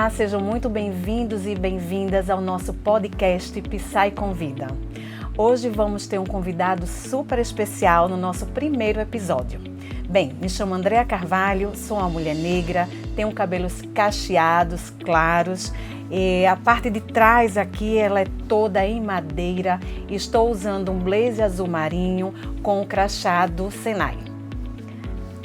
Olá, sejam muito bem-vindos e bem-vindas ao nosso podcast Psy Convida. Hoje vamos ter um convidado super especial no nosso primeiro episódio. Bem, me chamo Andréa Carvalho, sou uma mulher negra, tenho cabelos cacheados, claros, e a parte de trás aqui ela é toda em madeira e estou usando um blazer azul marinho com o crachá do Senai.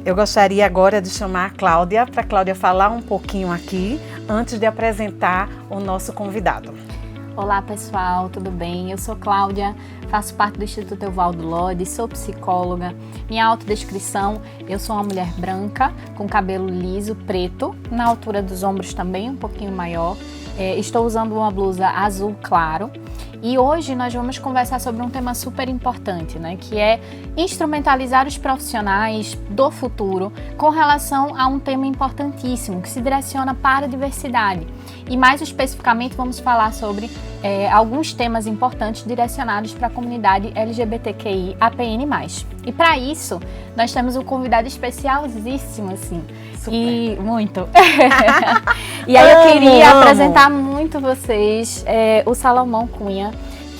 Eu gostaria agora de chamar a Cláudia, para a Cláudia falar um pouquinho aqui, antes de apresentar o nosso convidado. Olá pessoal, tudo bem? Eu sou Cláudia, faço parte do Instituto Evaldo Lodi, sou psicóloga. Minha autodescrição, eu sou uma mulher branca, com cabelo liso, preto, na altura dos ombros também, um pouquinho maior. Estou usando uma blusa azul claro. E hoje nós vamos conversar sobre um tema super importante, né? Que é instrumentalizar os profissionais do futuro com relação a um tema importantíssimo que se direciona para a diversidade. E mais especificamente vamos falar sobre alguns temas importantes direcionados para a comunidade LGBTQI APN+. E para isso, nós temos um convidado especialíssimo, assim. Super. E muito. E aí eu queria apresentar muito vocês o Salomão Cunha,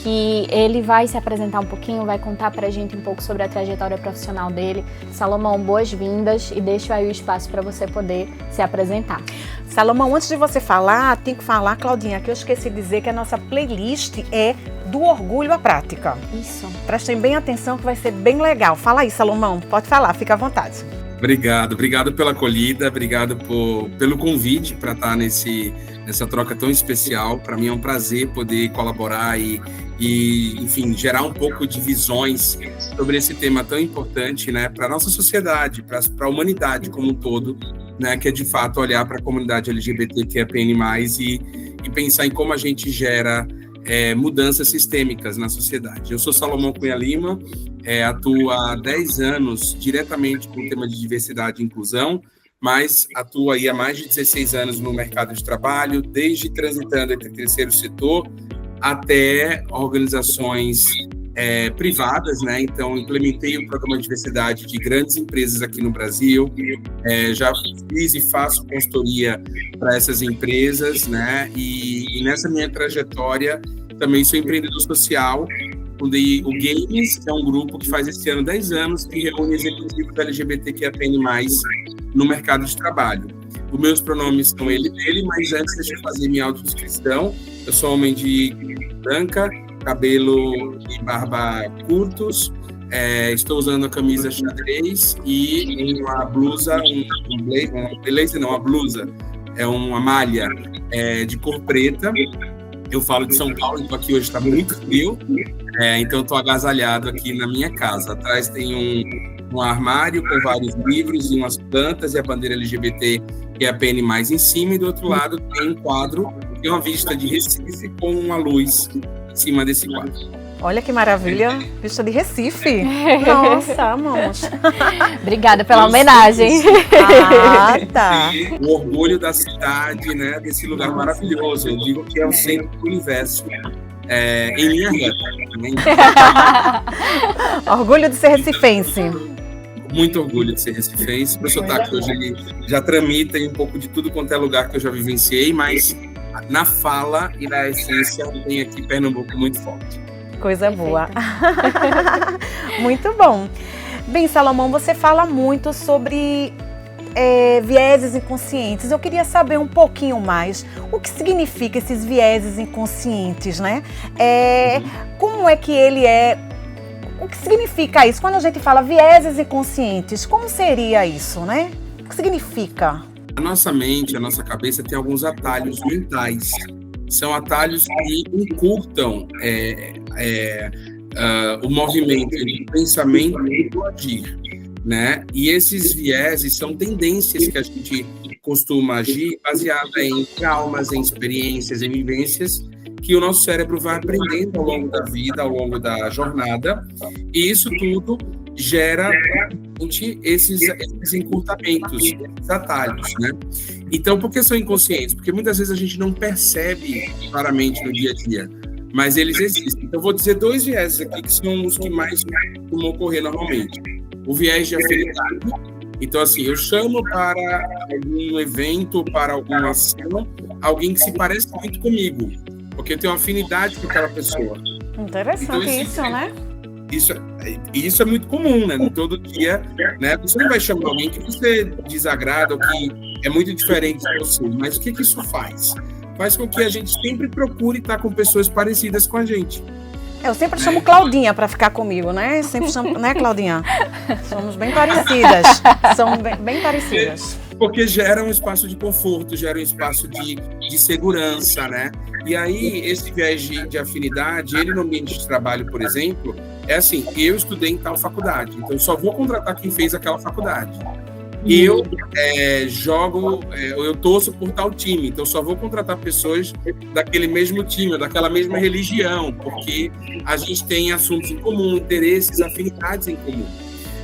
que ele vai se apresentar um pouquinho, vai contar pra gente um pouco sobre a trajetória profissional dele. Salomão, boas-vindas e deixo aí o espaço para você poder se apresentar. Salomão, antes de você falar, tem que falar, Claudinha, que eu esqueci de dizer que a nossa playlist é do orgulho à prática. Isso. Prestem bem atenção que vai ser bem legal. Fala aí, Salomão, pode falar, fica à vontade. Obrigado pela acolhida, obrigado pelo convite para estar nessa troca tão especial. Para mim é um prazer poder colaborar e enfim, gerar um pouco de visões sobre esse tema tão importante, né, para a nossa sociedade, para a humanidade como um todo, né, que é de fato olhar para a comunidade LGBTQIAPN+, e pensar em como a gente gera mudanças sistêmicas na sociedade. Eu sou Salomão Cunha Lima, atuo há 10 anos diretamente com o tema de diversidade e inclusão, mas atuo aí há mais de 16 anos no mercado de trabalho, desde transitando entre o terceiro setor até organizações privadas, né? Então, implementei o programa de diversidade de grandes empresas aqui no Brasil, já fiz e faço consultoria para essas empresas, né? E nessa minha trajetória também sou empreendedor social, fundei o Games, que é um grupo que faz esse ano 10 anos, que reúne executivos LGBTQIAPN+, no mercado de trabalho. Os meus pronomes são ele e dele, mas antes deixa eu fazer minha autodescrição. Eu sou homem de branca, cabelo e barba curtos, estou usando a camisa xadrez e uma blusa, uma blusa, uma malha de cor preta. Eu falo de São Paulo, então aqui hoje está muito frio, então estou agasalhado aqui na minha casa. Atrás tem um armário com vários livros e umas plantas e a bandeira LGBT, que é a PN+, em cima, e do outro lado tem um quadro, tem uma vista de Recife com uma luz em cima desse quadro. Olha que maravilha, vista de Recife. Nossa, amamos. Obrigada pela homenagem. Ah, tá. O orgulho da cidade, né, desse lugar maravilhoso. Eu digo que é o centro do universo em linha reta. Né? Orgulho de ser recifense. Muito orgulho de ser recifense. Meu sotaque hoje ele já tramita em um pouco de tudo quanto é lugar que eu já vivenciei, mas na fala e na essência tem aqui Pernambuco muito forte. Coisa boa. Muito bom. Bem, Salomão, você fala muito sobre vieses inconscientes. Eu queria saber um pouquinho mais o que significa esses vieses inconscientes, né? Como é que ele é? O que significa isso? Quando a gente fala vieses inconscientes, como seria isso, né? O que significa? A nossa mente, a nossa cabeça tem alguns atalhos mentais. São atalhos que encurtam o movimento entre o pensamento e o agir, né? E esses vieses são tendências que a gente costuma agir baseada em traumas, em experiências, em vivências que o nosso cérebro vai aprendendo ao longo da vida, ao longo da jornada, e isso tudo gera esses encurtamentos, esses atalhos, né? Então, por que são inconscientes? Porque muitas vezes a gente não percebe claramente no dia a dia, mas eles existem. Então, eu vou dizer 2 vieses aqui que são os que mais costumam ocorrer normalmente. O viés de afinidade. Então, assim, eu chamo para algum evento, para alguma ação, alguém que se parece muito comigo, porque eu tenho uma afinidade com aquela pessoa. Interessante então, isso, né? Isso é muito comum, né? Todo dia, né? Você não vai chamar alguém que você desagrada ou que é muito diferente de você, mas o que isso faz? Faz com que a gente sempre procure estar com pessoas parecidas com a gente. Eu sempre chamo Claudinha para ficar comigo, né? Sempre chamo, né, Claudinha? Somos bem parecidas. Somos bem parecidas. Porque gera um espaço de conforto, gera um espaço de segurança, né? E aí, esse viés de afinidade, ele no ambiente de trabalho, por exemplo, é assim, eu estudei em tal faculdade, então eu só vou contratar quem fez aquela faculdade. Eu eu torço por tal time, então só vou contratar pessoas daquele mesmo time, daquela mesma religião, porque a gente tem assuntos em comum, interesses, afinidades em comum.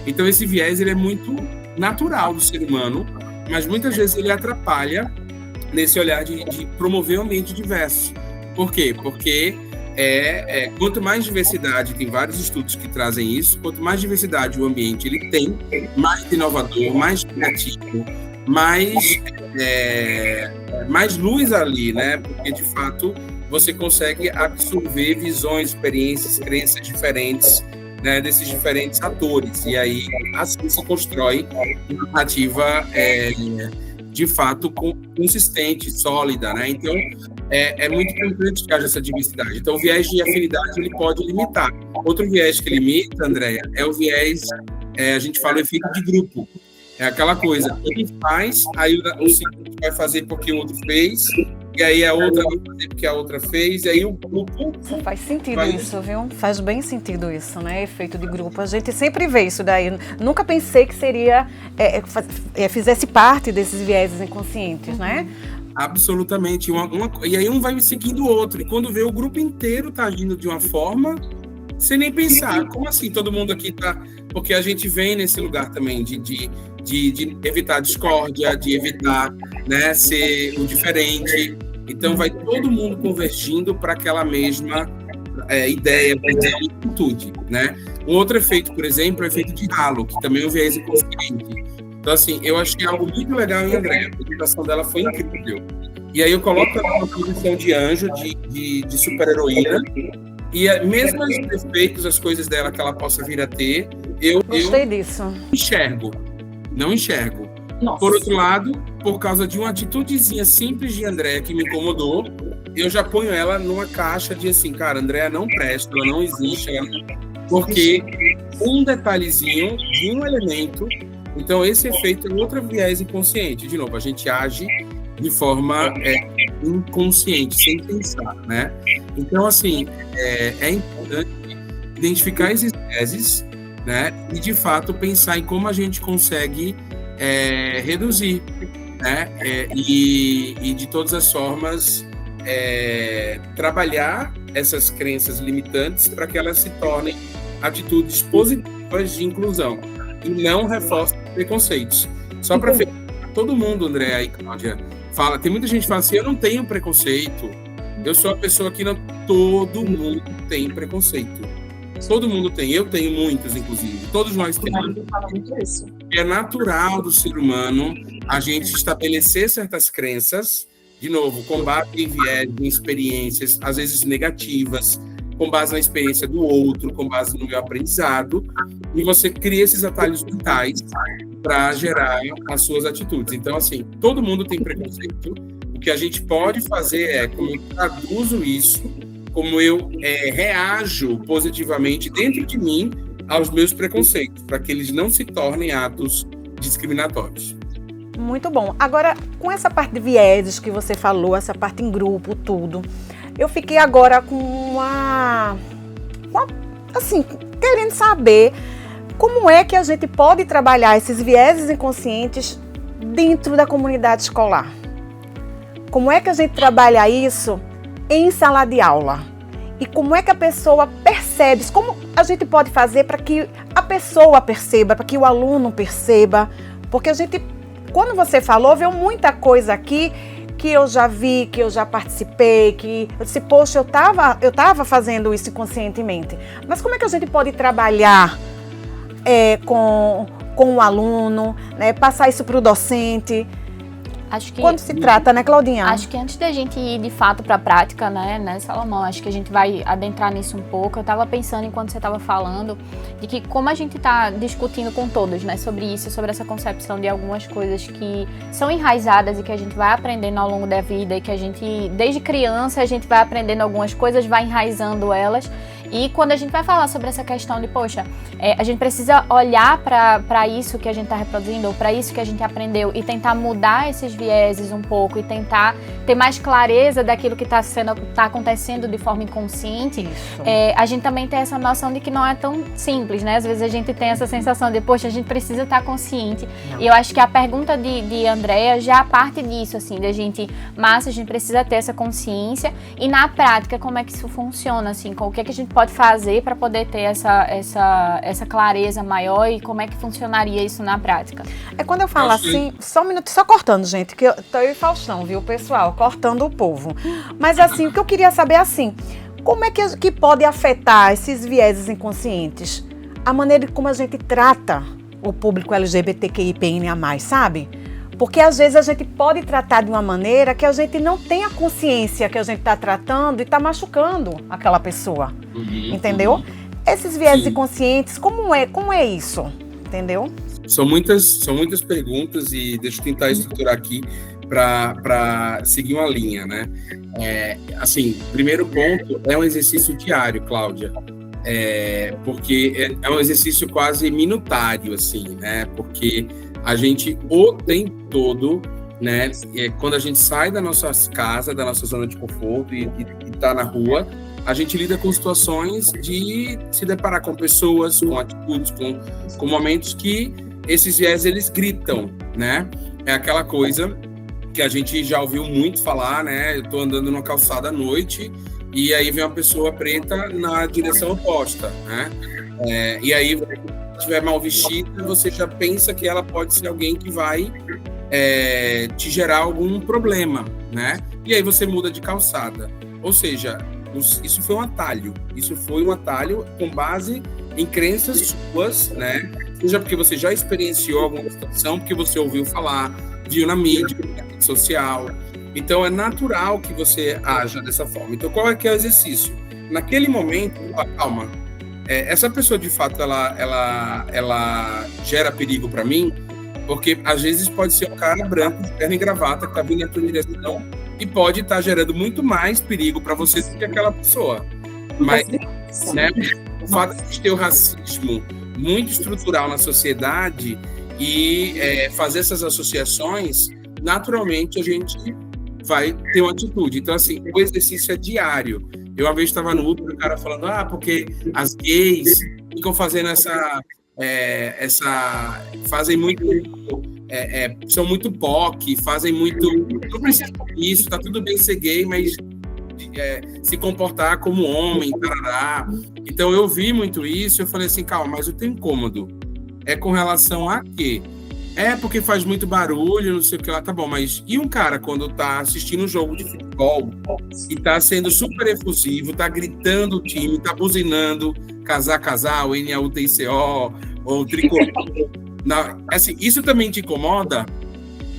Então esse viés ele é muito natural do ser humano, mas muitas vezes ele atrapalha nesse olhar de promover um ambiente diverso. Por quê? Porque quanto mais diversidade, tem vários estudos que trazem isso, quanto mais diversidade o ambiente ele tem, mais inovador, mais criativo, mais luz ali, né? Porque, de fato, você consegue absorver visões, experiências, crenças diferentes, né, desses diferentes atores. E aí, assim se constrói uma narrativa, de fato, consistente, sólida, né? Então, é muito importante que haja essa diversidade. Então, o viés de afinidade, ele pode limitar. Outro viés que limita, Andréia, é o viés, a gente fala o efeito de grupo. É aquela coisa, um faz, aí o segundo vai fazer porque o outro fez, e aí a outra vai fazer porque a outra fez, e aí o grupo... Faz sentido isso, viu? Faz bem sentido isso, né? Efeito de grupo. A gente sempre vê isso daí. Nunca pensei que seria... fizesse parte desses vieses inconscientes, né? Absolutamente. E aí um vai seguindo o outro. E quando vê o grupo inteiro tá agindo de uma forma, sem nem pensar. Como assim todo mundo aqui tá... Porque a gente vem nesse lugar também de evitar discórdia, de evitar, né, ser o diferente. Então vai todo mundo convergindo para aquela mesma ideia, para aquela atitude, né? Um outro efeito, por exemplo, é o efeito de halo, que também é um viés inconsciente. Então, assim, eu achei algo muito legal em Andréia. A apresentação dela foi incrível. E aí eu coloco ela numa posição de anjo, de super-heroína. E mesmo os defeitos, as coisas dela que ela possa vir a ter, eu disso. Não enxergo. Nossa. Por outro lado, por causa de uma atitudezinha simples de Andréia que me incomodou, eu já ponho ela numa caixa de assim, cara, Andréia não presta, ela não existe, porque um detalhezinho de um elemento. Então, esse efeito é outro viés inconsciente. De novo, a gente age de forma inconsciente, sem pensar, né? Então, assim, é importante identificar esses vieses, né? E, de fato, pensar em como a gente consegue reduzir, né? E, de todas as formas, trabalhar essas crenças limitantes para que elas se tornem atitudes positivas de inclusão e não reforcem preconceitos. Só para ver, todo mundo, Andréia e Cláudia, fala, tem muita gente que fala assim, eu não tenho preconceito, eu sou a pessoa que não... Todo mundo tem preconceito. Todo mundo tem, eu tenho muitos, inclusive. Todos nós temos. É natural do ser humano a gente estabelecer certas crenças, de novo, com base em viés, em experiências, às vezes negativas, com base na experiência do outro, com base no meu aprendizado, e você cria esses atalhos mentais para gerar as suas atitudes. Então, assim, todo mundo tem preconceito. O que a gente pode fazer como eu traduzo isso, como eu reajo positivamente dentro de mim aos meus preconceitos, para que eles não se tornem atos discriminatórios. Muito bom. Agora, com essa parte de vieses que você falou, essa parte em grupo, tudo, eu fiquei agora assim, querendo saber como é que a gente pode trabalhar esses vieses inconscientes dentro da comunidade escolar. Como é que a gente trabalha isso em sala de aula? E como é que a pessoa percebe? Como a gente pode fazer para que a pessoa perceba, para que o aluno perceba? Porque a gente, quando você falou, veio muita coisa aqui que eu já vi, que eu já participei, que eu disse, poxa, eu tava fazendo isso inconscientemente. Mas como é que a gente pode trabalhar com o aluno, né, passar isso para o docente? Acho que, quando se trata, né, Claudinha? Acho que antes da gente ir de fato para a prática, né, Salomão, acho que a gente vai adentrar nisso um pouco. Eu estava pensando, enquanto você estava falando, de que como a gente está discutindo com todos, né, sobre isso, sobre essa concepção de algumas coisas que são enraizadas e que a gente vai aprendendo ao longo da vida e que a gente, desde criança, a gente vai aprendendo algumas coisas, vai enraizando elas. E quando a gente vai falar sobre essa questão de, poxa, a gente precisa olhar para isso que a gente está reproduzindo, ou para isso que a gente aprendeu, e tentar mudar esses vieses um pouco, e tentar ter mais clareza daquilo que está acontecendo de forma inconsciente, a gente também tem essa noção de que não é tão simples, né? Às vezes a gente tem essa sensação de, poxa, a gente precisa estar consciente. Não. E eu acho que a pergunta de Andréa já parte disso, assim, da gente, Márcia, a gente precisa ter essa consciência, e na prática, como é que isso funciona, assim, o que é que a gente pode fazer para poder ter essa clareza maior, e como é que funcionaria isso na prática? Quando eu falo assim, só um minuto, só cortando, gente, que eu tô aí, Faustão, viu, pessoal, cortando o povo. Mas assim, o que eu queria saber é assim, como é que pode afetar esses vieses inconscientes? A maneira como a gente trata o público LGBTQIPN+, sabe? Porque às vezes a gente pode tratar de uma maneira que a gente não tem a consciência que a gente está tratando e está machucando aquela pessoa, entendeu? Esses vieses inconscientes, como é isso, entendeu? São muitas perguntas, e deixa eu tentar estruturar aqui para seguir uma linha, né? Assim, primeiro ponto é um exercício diário, Cláudia, porque é um exercício quase minutário, assim, né? Porque a gente o tempo todo, né? Quando a gente sai da nossa casa, da nossa zona de conforto e tá na rua, a gente lida com situações de se deparar com pessoas, com atitudes, com momentos que esses viés, eles gritam, né? É aquela coisa que a gente já ouviu muito falar, né? Eu tô andando numa calçada à noite e aí vem uma pessoa preta na direção oposta, né? E aí, se estiver mal vestida, você já pensa que ela pode ser alguém que vai te gerar algum problema, né? E aí você muda de calçada. Ou seja, isso foi um atalho. Isso foi um atalho com base em crenças suas, né? Seja porque você já experienciou alguma situação, porque você ouviu falar, viu na mídia, na rede social. Então, é natural que você haja dessa forma. Então, qual é que é o exercício? Naquele momento, calma, essa pessoa, de fato, ela gera perigo para mim, porque às vezes pode ser um cara branco, de terno e gravata, que está vindo na tua direção, e pode estar gerando muito mais perigo para você do que aquela pessoa. Mas, né, o fato de a gente ter o racismo muito estrutural na sociedade e fazer essas associações, naturalmente a gente vai ter uma atitude. Então, assim, o exercício é diário. Eu uma vez estava no Uber, o cara falando, porque as gays ficam fazendo fazem muito, são muito POC, fazem muito, não precisa disso, tá tudo bem ser gay, mas se comportar como homem, tarará. Então eu vi muito isso, eu falei assim, calma, mas o teu incômodo é com relação a quê? Porque faz muito barulho, não sei o que lá, tá bom, mas e um cara quando tá assistindo um jogo de futebol e tá sendo super efusivo, tá gritando o time, tá buzinando, casar, o NAUTICO, ou tricolor, assim, isso também te incomoda?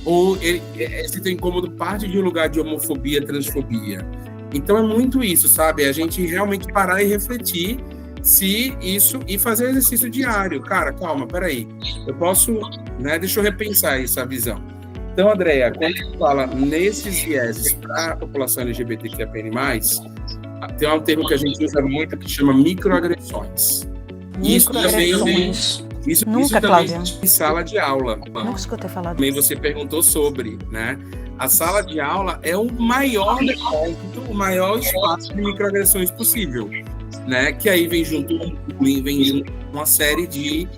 Ou esse teu incômodo parte de um lugar de homofobia, transfobia? Então é muito isso, sabe? A gente realmente parar e refletir se isso e fazer um exercício diário. Cara, calma, peraí. Eu posso, né? Deixa eu repensar essa visão. Então, Andréa, quando você fala nesses vieses para a população LGBTQIA+, tem um termo que a gente usa muito que chama microagressões. Isso também em sala de aula. Nunca escutei falar disso. Também você perguntou sobre, né? A sala de aula é o maior depósito, o maior espaço de microagressões possível, né? Que aí vem junto uma série de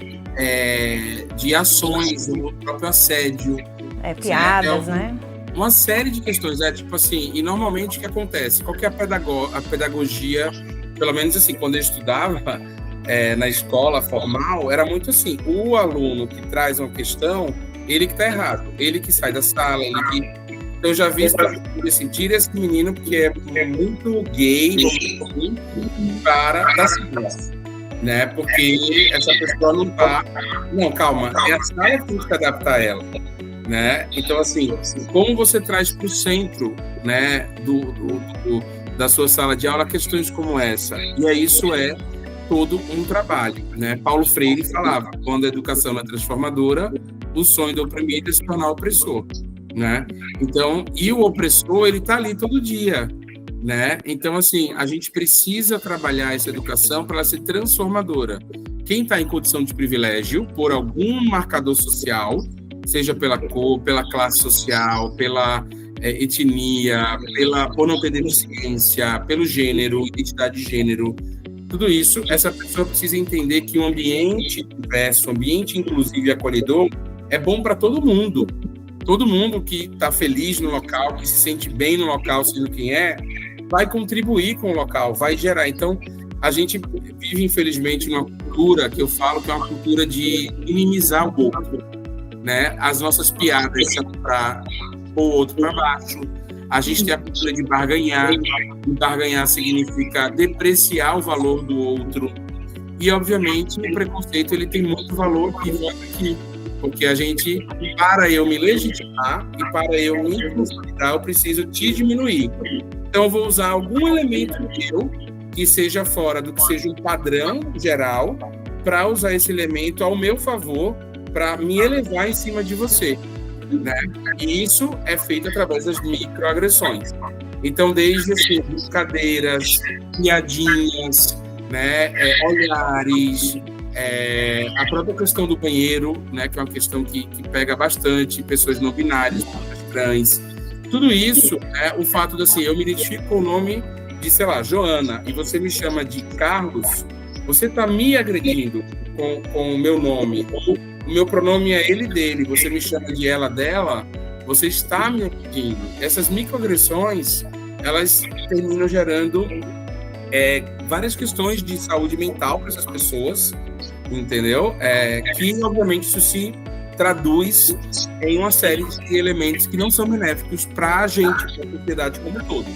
ações, o próprio assédio. Piadas, né? Uma série de questões, tipo assim, e normalmente o que acontece? Qual que é a pedagogia, pelo menos assim, quando eu estudava na escola formal, era muito assim, o aluno que traz uma questão, ele que tá errado, ele que sai da sala, eu já vi assim, tira esse menino porque é muito gay, para da sala, né? Porque essa pessoa não tá... Não, calma, é a sala que tem que se adaptar a ela. né? Então, assim, como você traz para o centro, né, da sua sala de aula questões como essa? E aí isso é todo um trabalho, né? Paulo Freire falava, quando a educação é transformadora, o sonho do oprimido é se tornar opressor, né? Então, e o opressor, ele está ali todo dia, né? Então, assim, a gente precisa trabalhar essa educação para ela ser transformadora. Quem está em condição de privilégio, por algum marcador social, seja pela cor, pela classe social, pela etnia, por não ter deficiência, pelo gênero, identidade de gênero, tudo isso, essa pessoa precisa entender que um ambiente diverso, um ambiente inclusivo e acolhedor é bom para todo mundo. Todo mundo que está feliz no local, que se sente bem no local, sendo quem é, vai contribuir com o local, vai gerar. Então, a gente vive, infelizmente, numa cultura que eu falo que é uma cultura de minimizar o outro, né? As nossas piadas são para pôr o outro para baixo. A gente tem a cultura de barganhar. E barganhar significa depreciar o valor do outro. E, obviamente, o preconceito ele tem muito valor aqui. Porque a gente, para eu me legitimar e para eu me consolidar, eu preciso te diminuir. Então, eu vou usar algum elemento meu que seja fora do que seja um padrão geral para usar esse elemento ao meu favor para me elevar em cima de você, né? E isso é feito através das microagressões. Então, desde assim, brincadeiras, piadinhas, né, olhares, a própria questão do banheiro, né, que é uma questão que pega bastante pessoas não binárias, pessoas trans, tudo isso, né, o fato de assim, eu me identifico com o nome de, sei lá, Joana, e você me chama de Carlos, você está me agredindo com o meu nome. O meu pronome é ele, dele, você me chama de ela, dela, você está me agredindo. Essas microagressões, elas terminam gerando várias questões de saúde mental para essas pessoas, entendeu? Que, obviamente, isso se traduz em uma série de elementos que não são benéficos para a gente, para a sociedade como um todo.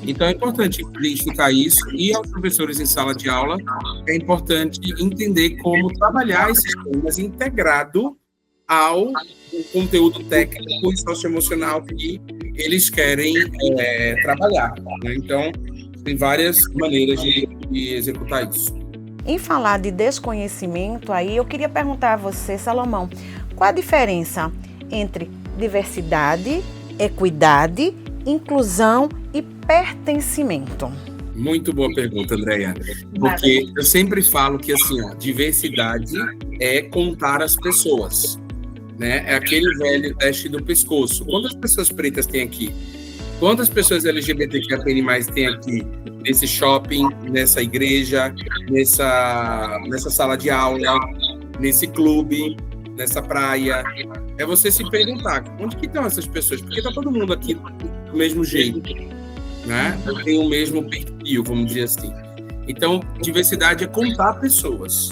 Então, é importante identificar isso e aos professores em sala de aula é importante entender como trabalhar esses temas integrado ao conteúdo técnico e socioemocional que eles querem trabalhar, né? Então, tem várias maneiras de executar isso. Em falar de desconhecimento, aí eu queria perguntar a você, Salomão, qual a diferença entre diversidade, equidade, inclusão e pertencimento? Muito boa pergunta, Andréia. Porque eu sempre falo que assim, diversidade é contar as pessoas, né? É aquele velho teste do pescoço. Quantas pessoas pretas tem aqui? Quantas pessoas LGBTQIA+ tem aqui? Nesse shopping, nessa igreja, nessa sala de aula, nesse clube, nessa praia. É você se perguntar, onde que estão essas pessoas? Porque está todo mundo aqui do mesmo jeito, né? Tem o mesmo perfil, vamos dizer assim. Então, diversidade é contar pessoas.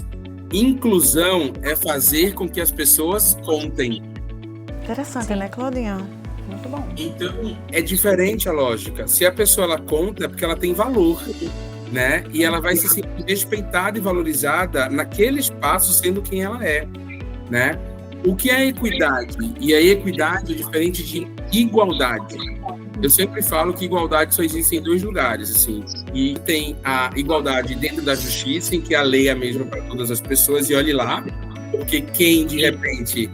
Inclusão é fazer com que as pessoas contem. Interessante, né, Claudinha? Muito bom. Então, é diferente a lógica. Se a pessoa ela conta, é porque ela tem valor, né? E ela vai se sentir respeitada e valorizada naquele espaço, sendo quem ela é, né? O que é equidade? E a equidade é diferente de igualdade. Eu sempre falo que igualdade só existe em dois lugares, assim. E tem a igualdade dentro da justiça, em que a lei é a mesma para todas as pessoas, e olhe lá, porque quem, de repente,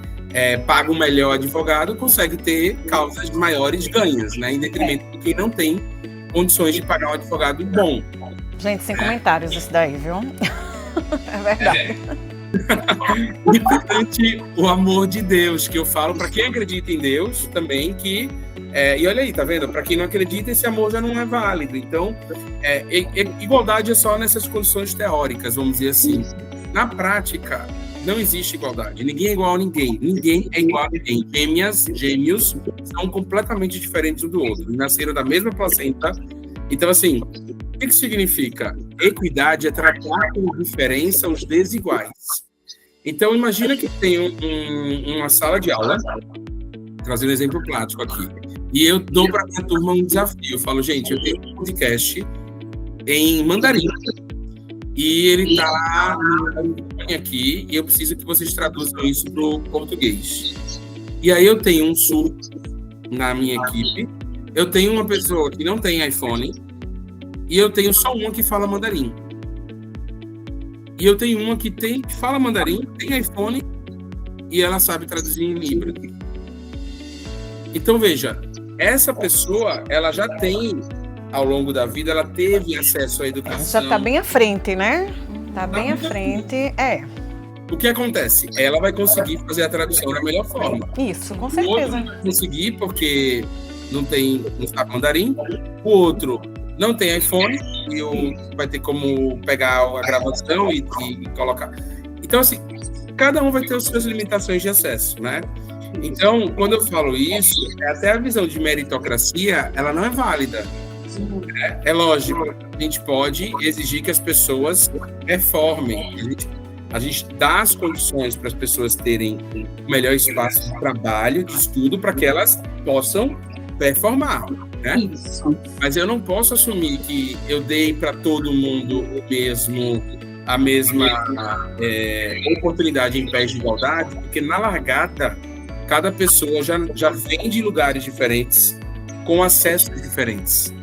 paga o melhor advogado consegue ter causas de maiores ganhos, né? Em detrimento de quem não tem condições de pagar um advogado bom. Gente, sem comentários isso daí, viu? É verdade. Importante o amor de Deus, que eu falo para quem acredita em Deus também, que e olha aí, tá vendo? Para quem não acredita, esse amor já não é válido. Então, igualdade é só nessas condições teóricas, vamos dizer assim. Na prática, não existe igualdade. Ninguém é igual a ninguém. Ninguém é igual a ninguém. Gêmeos são completamente diferentes um do outro. Nasceram da mesma placenta. Então, assim, o que significa? Equidade é tratar com diferença os desiguais. Então, imagina que tem uma sala de aula, trazendo um exemplo prático aqui, e eu dou para a minha turma um desafio. Eu falo, gente, eu tenho um podcast em mandarim, e ele está aqui, e eu preciso que vocês traduzam isso para o português. E aí eu tenho um surdo na minha equipe, eu tenho uma pessoa que não tem iPhone e eu tenho só uma que fala mandarim. E eu tenho uma que fala mandarim, tem iPhone e ela sabe traduzir em Libra. Então, veja, essa pessoa, ela já tem, ao longo da vida, ela teve acesso à educação. Já está bem à frente, né? Está bem à frente, O que acontece? Ela vai conseguir fazer a tradução da melhor forma. Isso, com O outro certeza. não vai conseguir porque não sabe mandarim. O outro não tem iPhone e vai ter como pegar a gravação e colocar. Então, assim, cada um vai ter as suas limitações de acesso, né? Então, quando eu falo isso, até a visão de meritocracia, ela não é válida. É lógico, a gente pode exigir que as pessoas performem. A gente dá as condições para as pessoas terem o melhor espaço de trabalho, de estudo, para que elas possam performar, né? Mas eu não posso assumir que eu dei para todo mundo a mesma oportunidade em pé de igualdade, porque na largada, cada pessoa já vem de lugares diferentes, com acessos diferentes.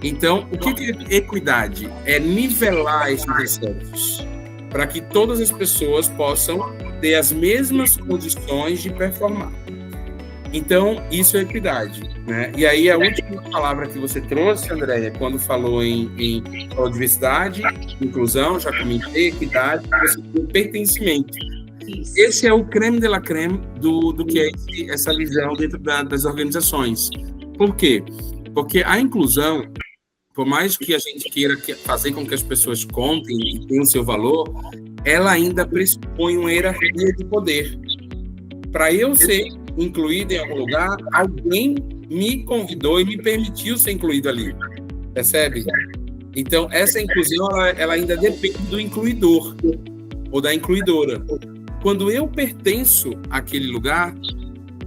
Então, o que é equidade? É nivelar esses acessos, para que todas as pessoas possam ter as mesmas condições de performar. Então, isso é equidade, né? E aí, a última palavra que você trouxe, Andréia, quando falou em diversidade, inclusão, já comentei, equidade, pertencimento. Esse é o creme de la creme do que é essa visão dentro das organizações. Por quê? Porque a inclusão, por mais que a gente queira fazer com que as pessoas contem e tenham o seu valor, ela ainda pressupõe uma hierarquia de poder. Para eu ser incluído em algum lugar, alguém me convidou e me permitiu ser incluído ali. Percebe? Então, essa inclusão, ela ainda depende do incluidor ou da incluidora. Quando eu pertenço àquele lugar,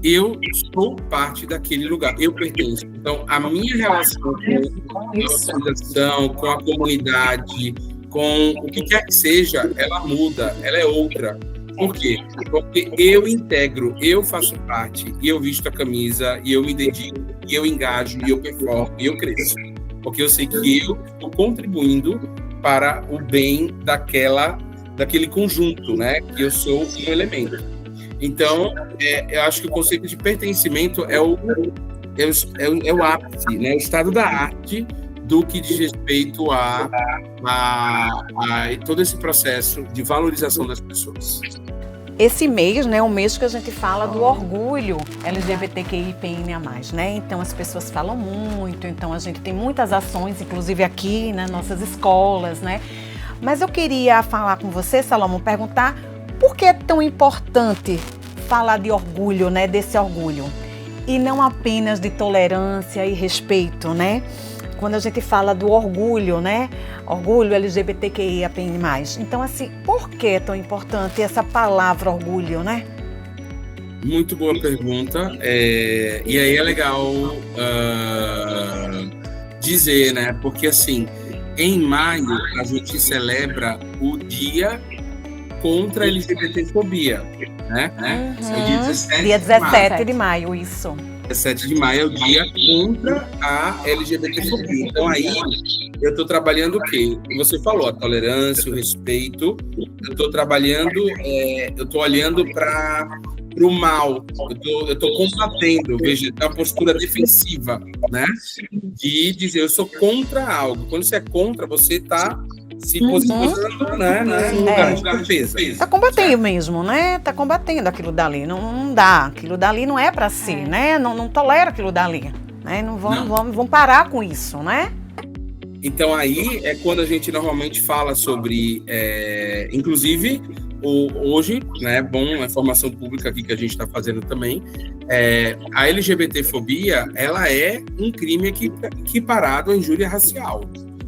eu sou parte daquele lugar, eu pertenço. Então, a minha relação com a organização, com a comunidade, com o que quer que seja, ela muda, ela é outra. Por quê? Porque eu integro, eu faço parte, e eu visto a camisa, e eu me dedico, e eu engajo, e eu performo, e eu cresço. Porque eu sei que eu estou contribuindo para o bem daquele conjunto, né? Que eu sou um elemento. Então, eu acho que o conceito de pertencimento é o ápice, né? O estado da arte do que diz respeito a todo esse processo de valorização das pessoas. Esse mês, né, é um mês que a gente fala do orgulho LGBTQIA+, né? Então as pessoas falam muito, então a gente tem muitas ações, inclusive aqui nas nossas escolas, né? Mas eu queria falar com você, Salomão, perguntar por que é tão importante falar de orgulho, né, desse orgulho, e não apenas de tolerância e respeito, né? Quando a gente fala do orgulho, né? Orgulho LGBTQIA+. Então, assim, por que é tão importante essa palavra orgulho, né? Muito boa pergunta. E aí é legal dizer, né? Porque, assim, em maio, a gente celebra o Dia contra a LGBTfobia, né? Dia 17 de maio, isso. 17 de maio é o dia contra a LGBTfobia. Então, aí, eu estou trabalhando o quê? Você falou, a tolerância, o respeito. Eu estou trabalhando, eu estou olhando para o mal. Eu estou combatendo, veja, uma postura defensiva, né? De dizer, eu sou contra algo. Quando você é contra, você está se posicionando, né, no lugar de defesa. Tá combatendo mesmo, né? Tá combatendo aquilo dali. Não dá. Aquilo dali não é para si, né? Não tolera aquilo dali. Né? Não vamos parar com isso, né? Então aí é quando a gente normalmente fala sobre, inclusive, hoje, né? Bom, a informação pública aqui que a gente está fazendo também, a LGBTfobia, ela é um crime equiparado à injúria racial.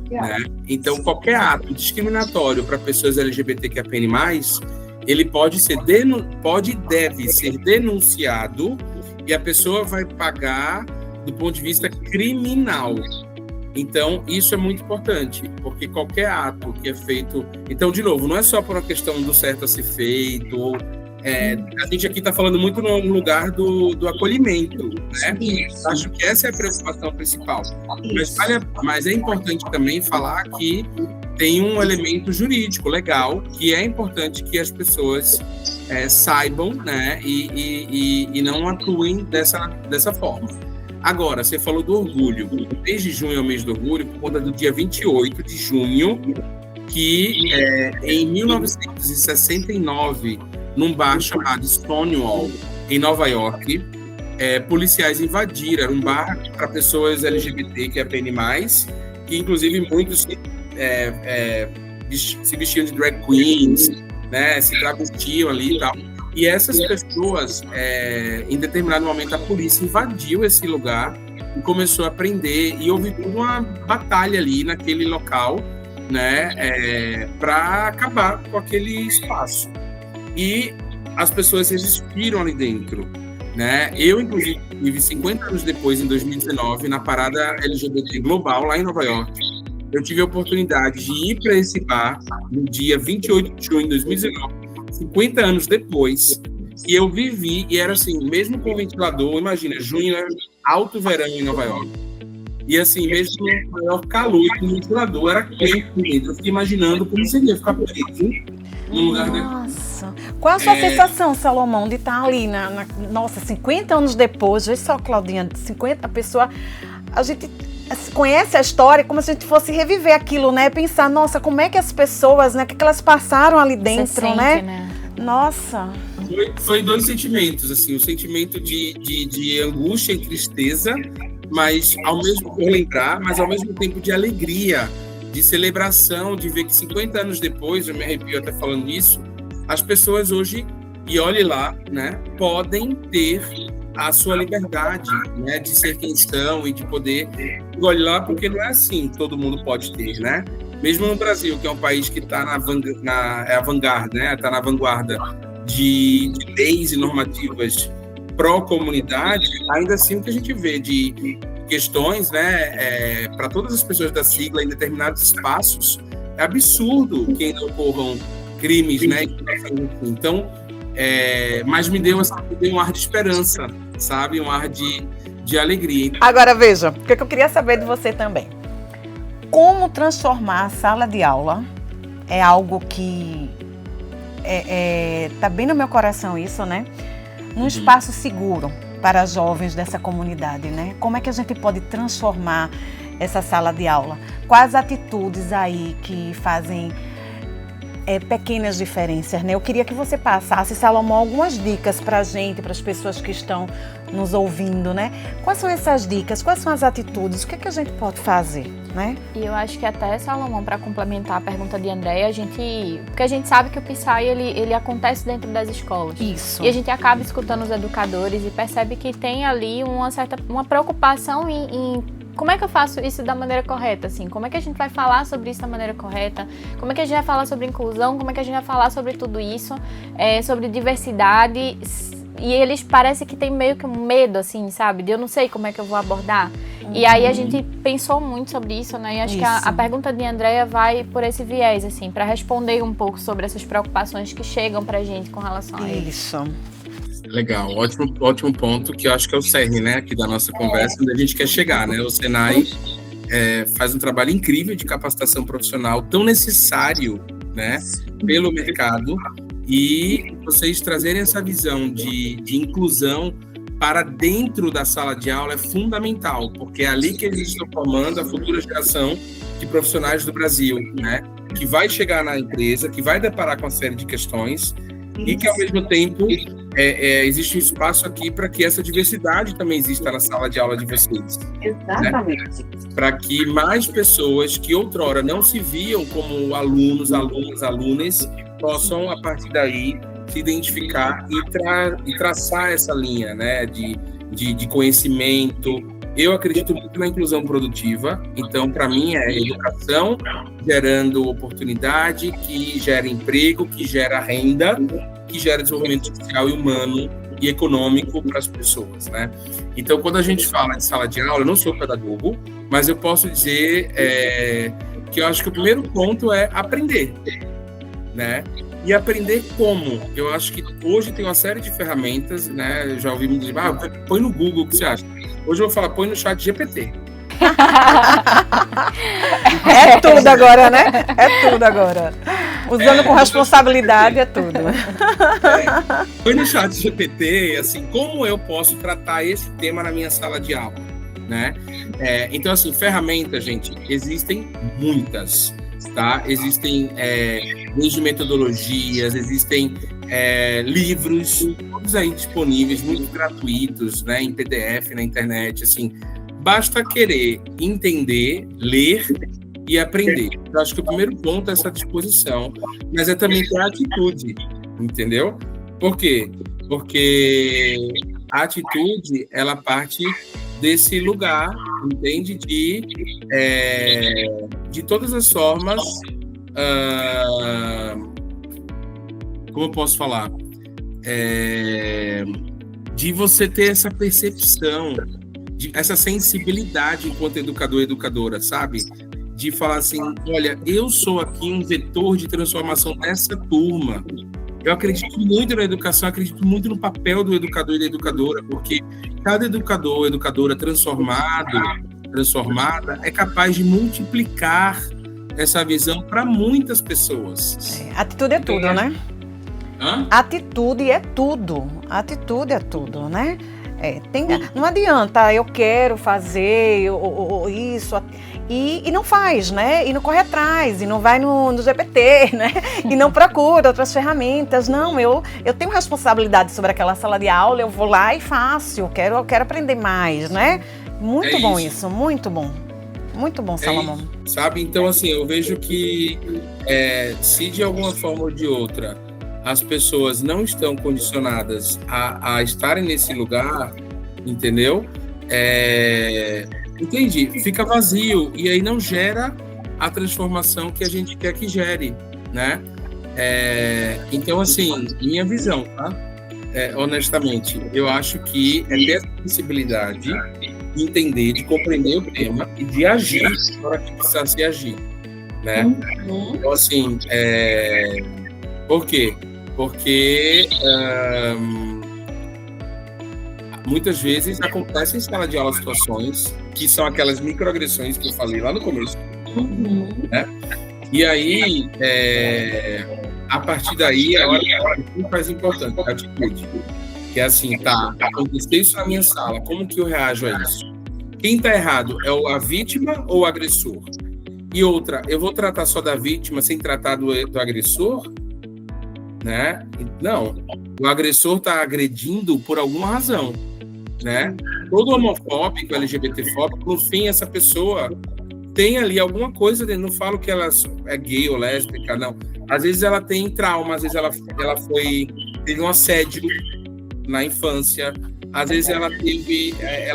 Né? Então, qualquer ato discriminatório para pessoas LGBTQIA+, ele pode e deve ser denunciado e a pessoa vai pagar do ponto de vista criminal. Então, isso é muito importante, porque qualquer ato que é feito... Então, de novo, não é só por uma questão do certo a ser feito, A gente aqui está falando muito no lugar do acolhimento, né? Acho que essa é a preocupação principal. Mas é importante também falar que tem um elemento jurídico legal que é importante que as pessoas saibam, né? E não atuem dessa forma. Agora, você falou do orgulho. O mês de junho é o mês do orgulho por conta do dia 28 de junho, que em 1969, num bar chamado Stonewall, em Nova York, policiais invadiram. Era um bar para pessoas LGBT, que é PN+, que inclusive muitos se vestiam de drag queens, né, se travestiam ali e tal. E essas pessoas, em determinado momento, a polícia invadiu esse lugar e começou a prender. E houve uma batalha ali naquele local, né, para acabar com aquele espaço. E as pessoas resistiram ali dentro, né? Eu, inclusive, 50 anos depois, em 2019, na parada LGBT Global, lá em Nova York, eu tive a oportunidade de ir para esse bar no dia 28 de junho de 2019, 50 anos depois, e eu vivi, e era assim, mesmo com o ventilador, imagina, junho é alto verão em Nova York, e assim, mesmo no maior calor, o ventilador era quente dentro. Eu fiquei imaginando como seria ficar preso num lugar desse. Nossa, qual a sua sensação, Salomão, de estar ali nossa, 50 anos depois, vê só, Claudinha, 50, a pessoa, a gente conhece a história como se a gente fosse reviver aquilo, né? Pensar, nossa, como é que as pessoas, né? O que elas passaram ali dentro, sente, né? Nossa. Foi dois sentimentos, assim, o sentimento de angústia e tristeza, mas ao mesmo tempo de alegria, de celebração, de ver que 50 anos depois, eu me arrepio até falando isso, as pessoas hoje, e olhe lá, né, podem ter a sua liberdade, né, de ser quem são e de poder, olhe lá, porque não é assim que todo mundo pode ter, né? Mesmo no Brasil, que é um país que está na vanguarda, né, está na vanguarda de leis e normativas pró-comunidade, ainda assim o que a gente vê de questões, né, para todas as pessoas da sigla em determinados espaços, é absurdo que ainda ocorram crimes, né? Então, mas me deu um ar de esperança, sabe? Um ar de alegria. Agora veja, o que eu queria saber de você também. Como transformar a sala de aula é algo que tá bem no meu coração isso, né? Num espaço seguro para jovens dessa comunidade, né? Como é que a gente pode transformar essa sala de aula? Quais atitudes aí que fazem pequenas diferenças, né? Eu queria que você passasse, Salomão, algumas dicas para a gente, para as pessoas que estão nos ouvindo, né? Quais são essas dicas? Quais são as atitudes? O que é que a gente pode fazer, né? E eu acho que até, Salomão, para complementar a pergunta de Andréia, porque a gente sabe que o PSAI, ele acontece dentro das escolas. Isso. E a gente acaba escutando os educadores e percebe que tem ali uma preocupação em como é que eu faço isso da maneira correta, assim? Como é que a gente vai falar sobre isso da maneira correta? Como é que a gente vai falar sobre inclusão? Como é que a gente vai falar sobre tudo isso? Sobre diversidade? E eles parecem que tem meio que um medo, assim, sabe? De eu não sei como é que eu vou abordar. E aí a gente pensou muito sobre isso, né? E acho que a pergunta de Andréia vai por esse viés, assim, para responder um pouco sobre essas preocupações que chegam pra gente com relação a isso. Legal, ótimo ponto, que eu acho que é o cerne, né, aqui da nossa conversa, onde a gente quer chegar, né? O Senai faz um trabalho incrível de capacitação profissional, tão necessário, né, pelo mercado, e vocês trazerem essa visão de inclusão para dentro da sala de aula é fundamental, porque é ali que eles estão formando a futura geração de profissionais do Brasil, né, que vai chegar na empresa, que vai deparar com uma série de questões, e que, ao mesmo tempo, existe um espaço aqui para que essa diversidade também exista na sala de aula de vocês. Exatamente. Né? Para que mais pessoas que outrora não se viam como alunos, alunas, possam, a partir daí, se identificar e traçar essa linha, né, de conhecimento. Eu acredito muito na inclusão produtiva, então, para mim, é educação gerando oportunidade, que gera emprego, que gera renda, que gera desenvolvimento social e humano e econômico para as pessoas, né? Então, quando a gente fala de sala de aula, eu não sou pedagogo, mas eu posso dizer que eu acho que o primeiro ponto é aprender, né? e aprender como. Eu acho que hoje tem uma série de ferramentas, né? Eu já ouvi me dizer, põe no Google o que você acha. Hoje eu vou falar, põe no chat GPT. É tudo agora, né? É tudo agora. Usando com responsabilidade é tudo. Põe no chat GPT, assim, como eu posso tratar esse tema na minha sala de aula, né? Então, assim, ferramentas, gente, existem muitas, tá? Existem desde metodologias, existem livros, todos aí disponíveis, muito gratuitos, né? Em PDF, na internet, assim. Basta querer entender, ler e aprender. Eu acho que o primeiro ponto é essa disposição, mas é também ter a atitude, entendeu? Por quê? Porque a atitude, ela parte desse lugar, entende? De todas as formas, como eu posso falar? De você ter essa percepção, essa sensibilidade enquanto educador e educadora, sabe? De falar assim, olha, eu sou aqui um vetor de transformação dessa turma. Eu acredito muito na educação, acredito muito no papel do educador e da educadora, porque cada educador, educadora transformada, é capaz de multiplicar essa visão para muitas pessoas. Atitude é tudo, né? Hã? Atitude é tudo, né? Não adianta, eu quero fazer isso e não faz, né? E não corre atrás, e não vai no GPT, né? E não procura outras ferramentas. Não, eu tenho responsabilidade sobre aquela sala de aula, eu vou lá e faço, eu quero aprender mais, né? Muito bom isso, muito bom. Muito bom, Salomão. Sabe? Então, assim, eu vejo que se de alguma forma ou de outra as pessoas não estão condicionadas a estarem nesse lugar, entendeu? Entendi, fica vazio e aí não gera a transformação que a gente quer que gere, né? Então, assim, minha visão, tá? Honestamente, eu acho que ter essa sensibilidade de entender, de compreender o tema e de agir na hora que precisa se agir, né? Então, assim, por quê? Porque muitas vezes acontecem em sala de aula situações que são aquelas microagressões que eu falei lá no começo, né? E aí, a partir daí, agora o mais importante, a atitude, que é assim, tá, aconteceu isso na minha sala, como que eu reajo a isso? Quem tá errado é a vítima ou o agressor? E outra, eu vou tratar só da vítima sem tratar do agressor? Né? Não, o agressor está agredindo por alguma razão, né? Todo homofóbico, LGBTfóbico, no fim, essa pessoa tem ali alguma coisa, não falo que ela é gay ou lésbica, não. Às vezes ela tem trauma, às vezes ela teve um assédio na infância, às vezes ela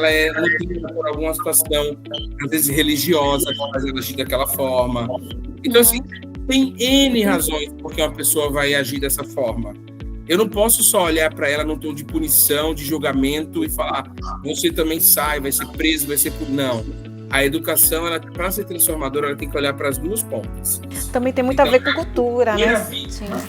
é nutida por alguma situação, às vezes religiosa, que faz ela agir daquela forma. Então, assim, tem N razões porque uma pessoa vai agir dessa forma. Eu não posso só olhar para ela num tom de punição, de julgamento e falar, você também sai, vai ser preso, vai ser... Não. A educação, para ser transformadora, ela tem que olhar para as duas pontas. Também tem muito a ver com cultura, né?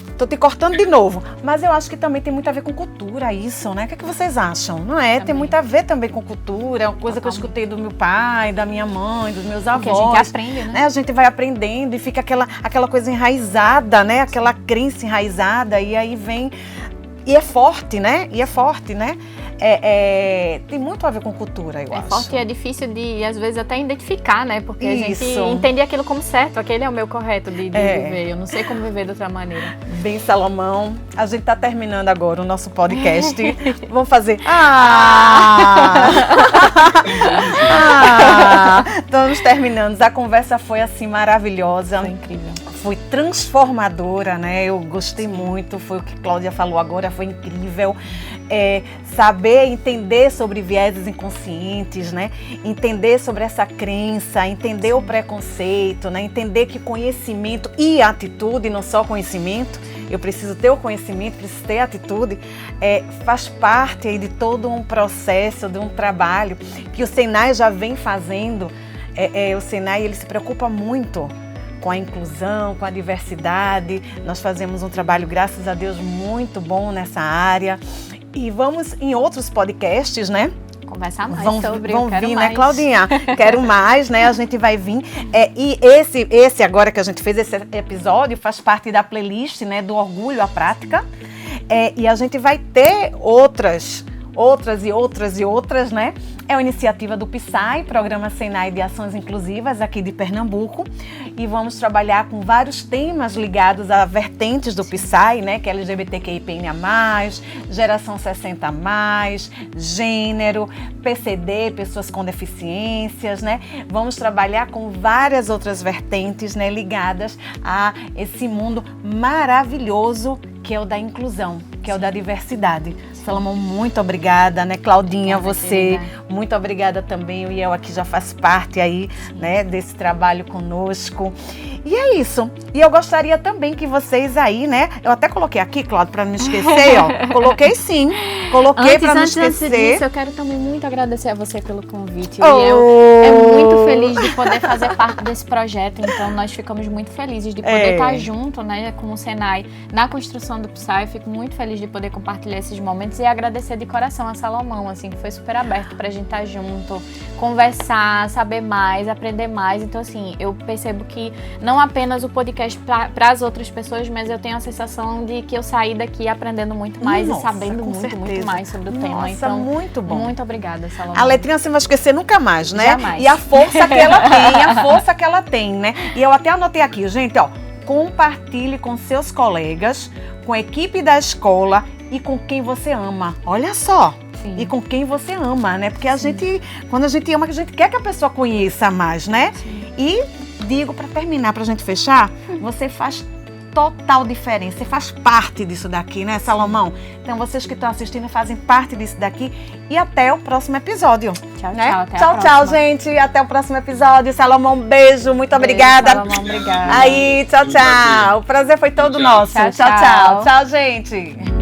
Estou te cortando de novo, mas eu acho que também tem muito a ver com cultura isso, né? O que é que vocês acham? Não é? Também. Tem muito a ver também com cultura, é uma coisa que eu escutei do meu pai, da minha mãe, dos meus avós. Porque a gente aprende, né? A gente vai aprendendo e fica aquela coisa enraizada, né? Aquela crença enraizada e aí vem... E é forte, né? Tem muito a ver com cultura, eu acho. É forte e é difícil de, às vezes, até identificar, né? Porque a Isso. gente entende aquilo como certo, aquele é o meu correto de viver. Eu não sei como viver de outra maneira. Bem, Salomão, a gente está terminando agora o nosso podcast. Vamos fazer... Estamos terminando. A conversa foi, assim, maravilhosa. Foi incrível. Foi transformadora, né? Eu gostei muito, foi o que Cláudia falou agora, foi incrível. Saber entender sobre vieses inconscientes, né? Entender sobre essa crença, entender o preconceito, né? Entender que conhecimento e atitude, não só conhecimento, eu preciso ter o conhecimento, preciso ter a atitude, faz parte aí de todo um processo, de um trabalho que o Senai já vem fazendo. O Senai, ele se preocupa muito com a inclusão, com a diversidade. Nós fazemos um trabalho, graças a Deus, muito bom nessa área. E vamos em outros podcasts, né? Conversar mais sobre vão quero vir, mais. né, Claudinha? Quero mais, né? A gente vai vir. E esse agora que a gente fez, esse episódio, faz parte da playlist, né, do Orgulho à Prática. E a gente vai ter outras, né? É uma iniciativa do PSAI, Programa Senai de Ações Inclusivas, aqui de Pernambuco. E vamos trabalhar com vários temas ligados a vertentes do PSAI, né? Que é LGBTQIA+, Geração 60+, Gênero, PCD, Pessoas com Deficiências, né? Vamos trabalhar com várias outras vertentes, né? Ligadas a esse mundo maravilhoso que é o da inclusão, que é o da diversidade. Salomão, muito obrigada, né? Claudinha, você, muito obrigada também. O IEL aqui já faz parte aí, né, desse trabalho conosco. E é isso. E eu gostaria também que vocês aí, né? Eu até coloquei aqui, Cláudio, para não esquecer, ó. Coloquei sim. Coloquei para não esquecer. Antes disso, eu quero também muito agradecer a você pelo convite. O IEL é muito feliz de poder fazer parte desse projeto. Então, nós ficamos muito felizes de poder estar junto, né, com o Senai na construção do PSAI. Fico muito feliz de poder compartilhar esses momentos e agradecer de coração a Salomão, assim, que foi super aberto pra gente estar junto, conversar, saber mais, aprender mais. Então, assim, eu percebo que não apenas o podcast para as outras pessoas, mas eu tenho a sensação de que eu saí daqui aprendendo muito mais e sabendo muito mais sobre o tema. Então, muito bom. Muito obrigada, Salomão. A letrinha você não vai esquecer nunca mais, né? Jamais. E a força que ela tem, né? E eu até anotei aqui, gente, ó, compartilhe com seus colegas, com a equipe da escola e com quem você ama. Olha só. Sim. E com quem você ama, né? Porque a gente, quando a gente ama, a gente quer que a pessoa conheça mais, né? Sim. E digo, para terminar, pra gente fechar, você faz total diferença. Você faz parte disso daqui, né, Salomão? Então, vocês que estão assistindo fazem parte disso daqui. E até o próximo episódio. Tchau, né? tchau. Tchau, gente. Até o próximo episódio. Salomão, um beijo. Muito obrigada. Salomão, obrigada. Aí, tchau. O prazer foi todo nosso. Tchau. Tchau, gente.